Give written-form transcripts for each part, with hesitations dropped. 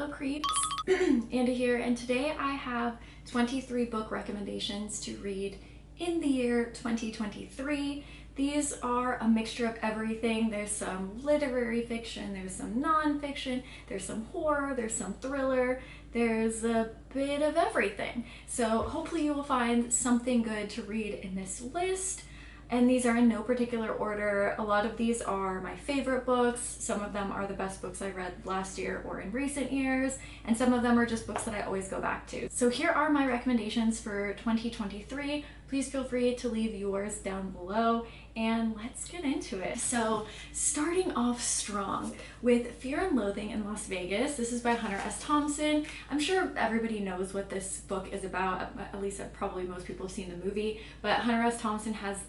Hello creeps, Andy here, and today I have 23 book recommendations to read in the year 2023. These are a mixture of everything. There's some literary fiction, there's some non-fiction, there's some horror, there's some thriller, there's a bit of everything. So hopefully you will find something good to read in this list. And these are in no particular order. A lot of these are my favorite books. Some of them are the best books I read last year or in recent years. And some of them are just books that I always go back to. So here are my recommendations for 2023. Please feel free to leave yours down below and let's get into it. So starting off strong with Fear and Loathing in Las Vegas. This is by Hunter S. Thompson. I'm sure everybody knows what this book is about. At least probably most people have seen the movie, but Hunter S. Thompson has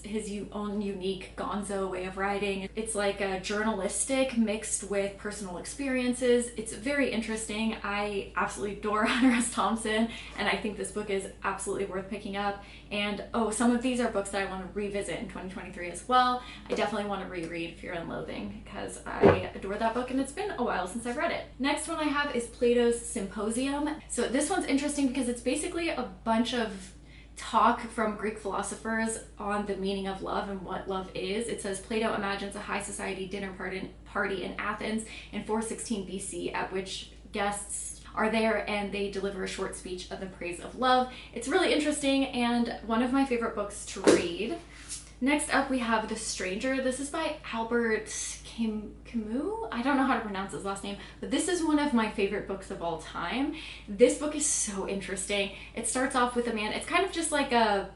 his own unique gonzo way of writing. It's like a journalistic mixed with personal experiences. It's very interesting. I absolutely adore Hunter S. Thompson and I think this book is absolutely worth picking up. And some of these are books that I want to revisit in 2023 as well. I definitely want to reread Fear and Loathing because I adore that book and it's been a while since I've read it. Next one I have is Plato's Symposium. So this one's interesting because it's basically a bunch of talk from Greek philosophers on the meaning of love and what love is. It says Plato imagines a high society dinner party in Athens in 416 BC at which guests are there and they deliver a short speech of the praise of love. It's really interesting and one of my favorite books to read. Next up we have The Stranger. This is by Albert Camus? I don't know how to pronounce his last name, but this is one of my favorite books of all time. This book is so interesting. It starts off with a man, it's kind of just like a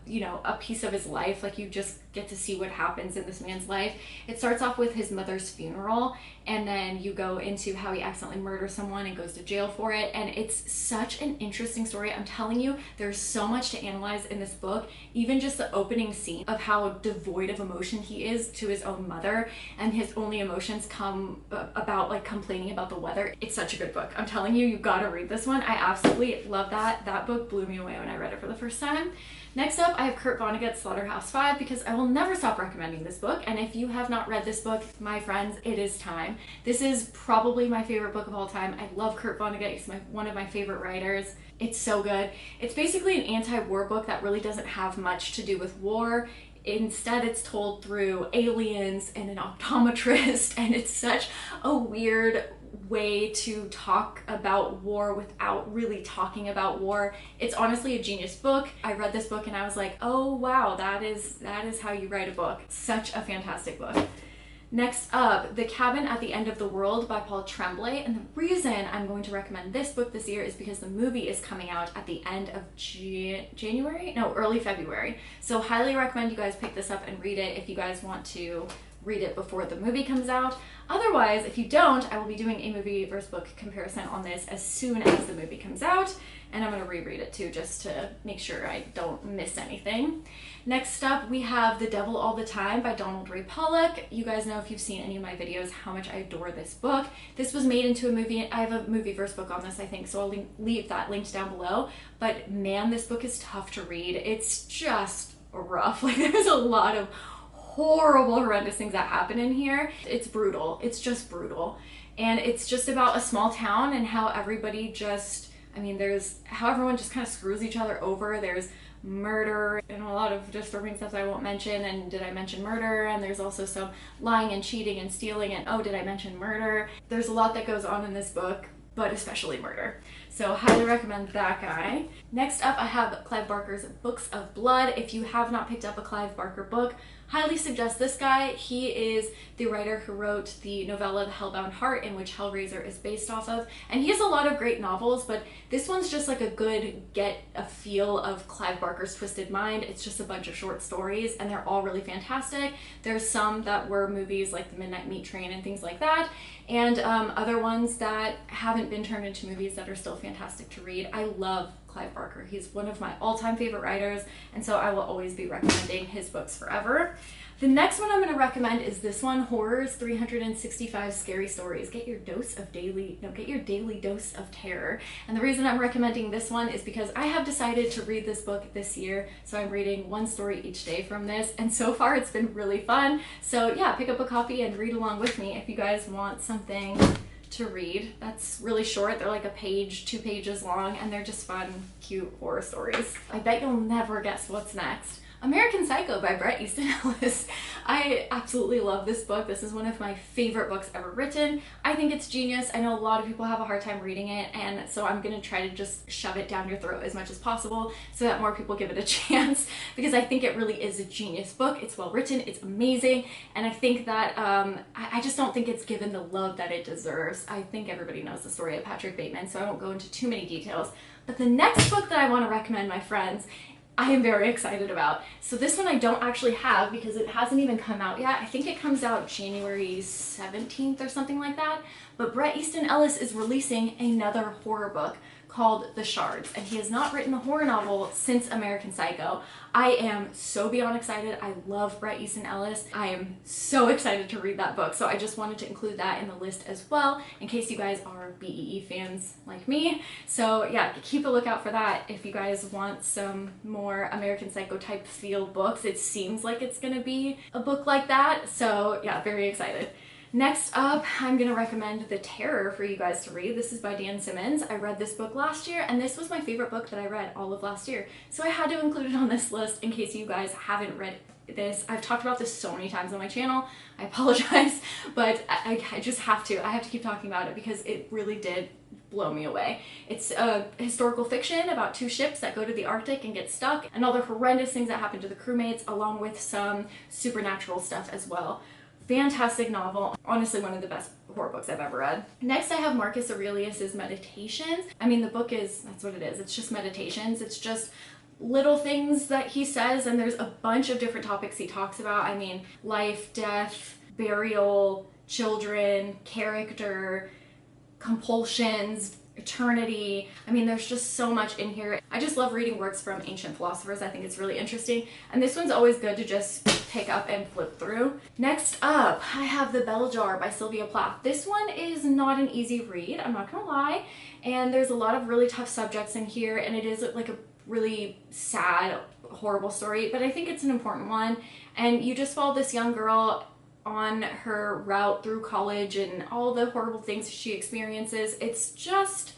piece of his life, like you just get to see what happens in this man's life. It starts off with his mother's funeral and then you go into how he accidentally murders someone and goes to jail for it, and it's such an interesting story. I'm telling you, there's so much to analyze in this book. Even just the opening scene of how devoid of emotion he is to his own mother and his only emotions come about like complaining about the weather. It's such a good book. I'm telling you, you gotta read this one. I absolutely love that. That book blew me away when I read it for the first time. Next up, I have Kurt Vonnegut's Slaughterhouse-Five because I will never stop recommending this book. And if you have not read this book, my friends, it is time. This is probably my favorite book of all time. I love Kurt Vonnegut. He's one of my favorite writers. It's so good. It's basically an anti-war book that really doesn't have much to do with war. Instead, it's told through aliens and an optometrist, and it's such a weird way to talk about war without really talking about war. It's honestly a genius book. I read this book and I was like, oh wow, that is how you write a book. Such a fantastic book. Next up, The Cabin at the End of the World by Paul Tremblay. And the reason I'm going to recommend this book this year is because the movie is coming out at the end of early February. So highly recommend you guys pick this up and read it if you guys want to read it before the movie comes out. Otherwise, if you don't, I will be doing a movie versus book comparison on this as soon as the movie comes out, and I'm going to reread it too just to make sure I don't miss anything. Next up, we have The Devil All the Time by Donald Ray Pollock. You guys know if you've seen any of my videos how much I adore this book. This was made into a movie. I have a movie versus book on this, I think, so I'll leave that linked down below. But man, this book is tough to read. It's just rough. Like there's a lot of horrible, horrendous things that happen in here. It's brutal. It's just brutal. And it's just about a small town and how everybody how everyone just kind of screws each other over. There's murder and a lot of disturbing stuff that I won't mention. And did I mention murder? And there's also some lying and cheating and stealing and did I mention murder? There's a lot that goes on in this book, but especially murder. So highly recommend that guy. Next up, I have Clive Barker's Books of Blood. If you have not picked up a Clive Barker book, highly suggest this guy. He is the writer who wrote the novella The Hellbound Heart, in which Hellraiser is based off of. And he has a lot of great novels, but this one's just like a good get a feel of Clive Barker's twisted mind. It's just a bunch of short stories and they're all really fantastic. There's some that were movies like The Midnight Meat Train and things like that, and other ones that haven't been turned into movies that are still fantastic to read. I love Clive Barker. He's one of my all-time favorite writers, and so I will always be recommending his books forever. The next one I'm going to recommend is this one, Horrors 365 Scary Stories. Get your daily dose of terror. And the reason I'm recommending this one is because I have decided to read this book this year, so I'm reading one story each day from this, and so far it's been really fun. So yeah, pick up a copy and read along with me if you guys want something to read. That's really short. They're like a page, 2 pages long, and they're just fun, cute horror stories. I bet you'll never guess what's next. American Psycho by Bret Easton Ellis. I absolutely love this book. This is one of my favorite books ever written. I think it's genius. I know a lot of people have a hard time reading it, and so I'm gonna try to just shove it down your throat as much as possible so that more people give it a chance, because I think it really is a genius book. It's well written, it's amazing, and I think that I just don't think it's given the love that it deserves. I think everybody knows the story of Patrick Bateman, so I won't go into too many details. But the next book that I want to recommend, my friends, I am very excited about. So this one I don't actually have because it hasn't even come out yet. I think it comes out January 17th or something like that. But Bret Easton Ellis is releasing another horror book called The Shards, and he has not written a horror novel since American Psycho. I am so beyond excited. I love Bret Easton Ellis. I am so excited to read that book, so I just wanted to include that in the list as well, in case you guys are BEE fans like me. So yeah, keep a lookout for that if you guys want some more American Psycho type feel books. It seems like it's gonna be a book like that, so yeah, very excited. Next up, I'm going to recommend The Terror for you guys to read. This is by Dan Simmons. I read this book last year, and this was my favorite book that I read all of last year. So I had to include it on this list in case you guys haven't read this. I've talked about this so many times on my channel. I apologize, but I just have to. I have to keep talking about it because it really did blow me away. It's a historical fiction about 2 ships that go to the Arctic and get stuck, and all the horrendous things that happen to the crewmates, along with some supernatural stuff as well. Fantastic novel. Honestly, one of the best horror books I've ever read. Next, I have Marcus Aurelius's Meditations. I mean, the book is, that's what it is. It's just meditations. It's just little things that he says, and there's a bunch of different topics he talks about. I mean, life, death, burial, children, character, compulsions, eternity. I mean, there's just so much in here. I just love reading works from ancient philosophers. I think it's really interesting, and this one's always good to just pick up and flip through. Next up, I have The Bell Jar by Sylvia Plath. This one is not an easy read, I'm not gonna lie, and there's a lot of really tough subjects in here, and it is like a really sad, horrible story, but I think it's an important one, and you just follow this young girl on her route through college and all the horrible things she experiences. It's just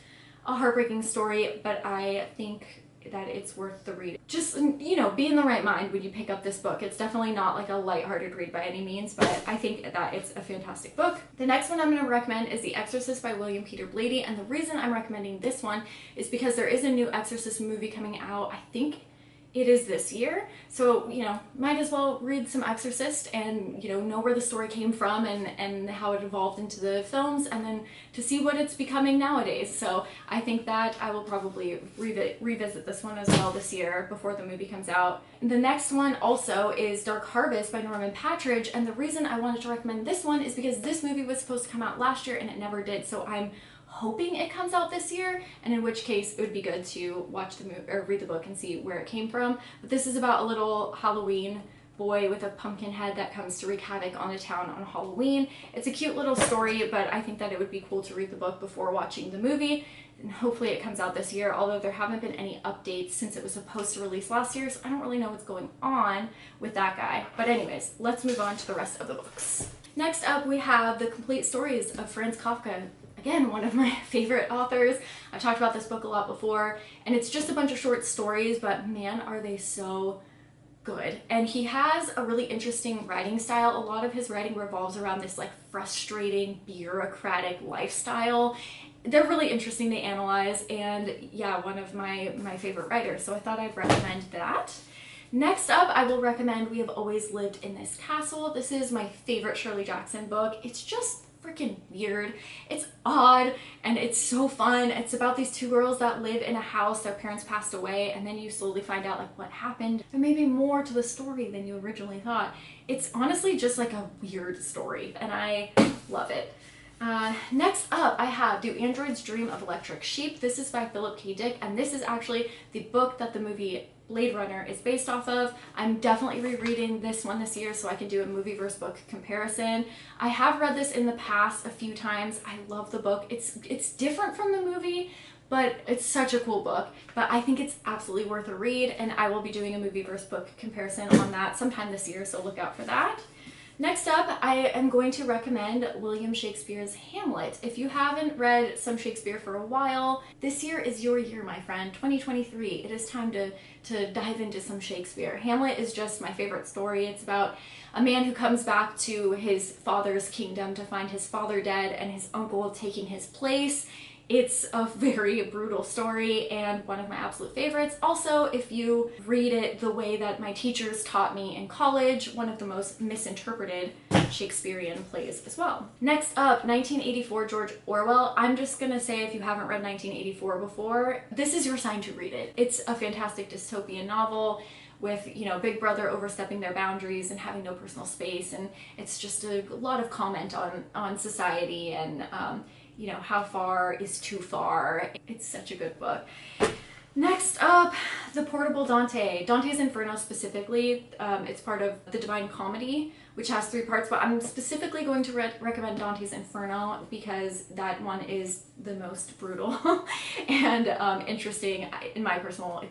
a heartbreaking story, but I think that it's worth the read. Just, you know, be in the right mind when you pick up this book. It's definitely not like a lighthearted read by any means, but I think that it's a fantastic book. The next one I'm going to recommend is The Exorcist by William Peter Blatty, and the reason I'm recommending this one is because there is a new Exorcist movie coming out, I think it is this year, so you know, might as well read some Exorcist and you know where the story came from and how it evolved into the films, and then to see what it's becoming nowadays. So I think that I will probably revisit this one as well this year before the movie comes out. The next one also is Dark Harvest by Norman Patridge, and the reason I wanted to recommend this one is because this movie was supposed to come out last year and it never did, so I'm hoping it comes out this year, and in which case it would be good to watch the movie or read the book and see where it came from. But this is about a little Halloween boy with a pumpkin head that comes to wreak havoc on a town on Halloween. It's a cute little story, but I think that it would be cool to read the book before watching the movie, and hopefully it comes out this year, although there haven't been any updates since it was supposed to release last year, so I don't really know what's going on with that guy. But anyways, let's move on to the rest of the books. Next up, we have The Complete Stories of Franz Kafka. Again, one of my favorite authors. I've talked about this book a lot before, and it's just a bunch of short stories, but man, are they so good. And he has a really interesting writing style. A lot of his writing revolves around this like frustrating, bureaucratic lifestyle. They're really interesting to analyze, and yeah, one of my favorite writers, so I thought I'd recommend that. Next up, I will recommend We Have Always Lived in This Castle. This is my favorite Shirley Jackson book. It's just freaking weird, it's odd, and it's so fun. It's about these 2 girls that live in a house. Their parents passed away, and then you slowly find out like what happened. There may be more to the story than you originally thought. It's honestly just like a weird story, and I love it. Next up, I have Do Androids Dream of Electric Sheep? This is by Philip K. Dick, and this is actually the book that the movie Blade Runner is based off of. I'm definitely rereading this one this year so I can do a movie versus book comparison. I have read this in the past a few times. I love the book. It's different from the movie, but it's such a cool book. But I think it's absolutely worth a read, and I will be doing a movie versus book comparison on that sometime this year, so look out for that. Next up, I am going to recommend William Shakespeare's Hamlet. If you haven't read some Shakespeare for a while, this year is your year, my friend. 2023. It is time to dive into some Shakespeare. Hamlet is just my favorite story. It's about a man who comes back to his father's kingdom to find his father dead and his uncle taking his place. It's a very brutal story and one of my absolute favorites. Also, if you read it the way that my teachers taught me in college, one of the most misinterpreted Shakespearean plays as well. Next up, 1984, George Orwell. I'm just gonna say, if you haven't read 1984 before, this is your sign to read it. It's a fantastic dystopian novel with, you know, Big Brother overstepping their boundaries and having no personal space, and it's just a lot of comment on society and you know, how far is too far. It's such a good book. Next up, The Portable Dante. Dante's Inferno specifically, it's part of the Divine Comedy, which has 3 parts, but I'm specifically going to recommend Dante's Inferno because that one is the most brutal and interesting in my personal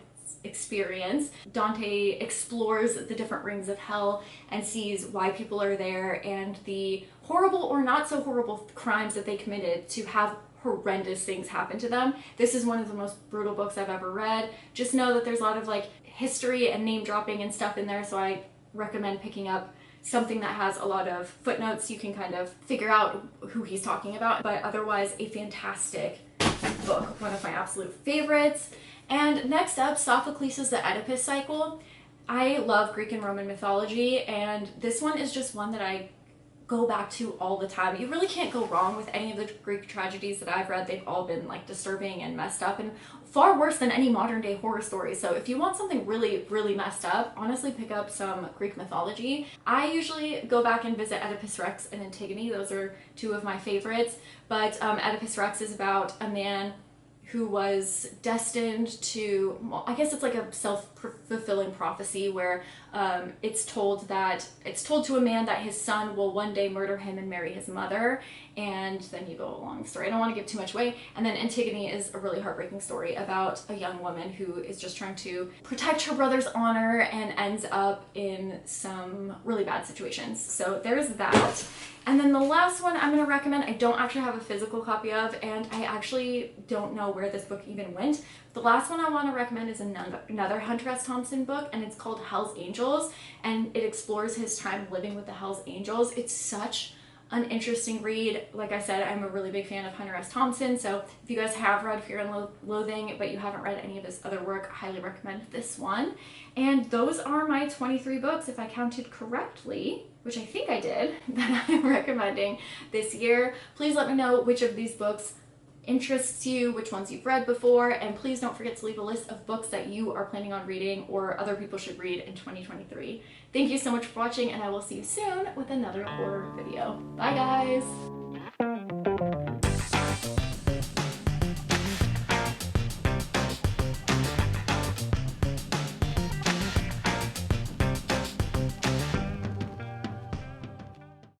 experience. Dante explores the different rings of hell and sees why people are there and the horrible or not so horrible crimes that they committed to have horrendous things happen to them. This is one of the most brutal books I've ever read. Just know that there's a lot of like history and name dropping and stuff in there, so I recommend picking up something that has a lot of footnotes. You can kind of figure out who he's talking about, but otherwise a fantastic book, one of my absolute favorites. And next up, Sophocles' The Oedipus Cycle. I love Greek and Roman mythology, and this one is just one that I go back to all the time. You really can't go wrong with any of the Greek tragedies that I've read. They've all been like disturbing and messed up and far worse than any modern day horror story. So if you want something really, really messed up, honestly pick up some Greek mythology. I usually go back and visit Oedipus Rex and Antigone. Those are 2 of my favorites. But Oedipus Rex is about a man who was destined to, well, I guess it's like a self-fulfilling prophecy where it's told to a man that his son will one day murder him and marry his mother, and then you go along the story. I don't want to give too much away. And then Antigone is a really heartbreaking story about a young woman who is just trying to protect her brother's honor and ends up in some really bad situations. So there's that. And then the last one I'm going to recommend, I don't actually have a physical copy of, and I actually don't know where this book even went. The last one I want to recommend is another Hunter S. Thompson book, and it's called Hell's Angels, and it explores his time living with the Hell's Angels. It's such an interesting read. Like I said, I'm a really big fan of Hunter S. Thompson, so if you guys have read Fear and Loathing, but you haven't read any of his other work, I highly recommend this one. And those are my 23 books, if I counted correctly, which I think I did, that I'm recommending this year. Please let me know which of these books interests you, which ones you've read before, and please don't forget to leave a list of books that you are planning on reading or other people should read in 2023. Thank you so much for watching, and I will see you soon with another horror video. Bye guys!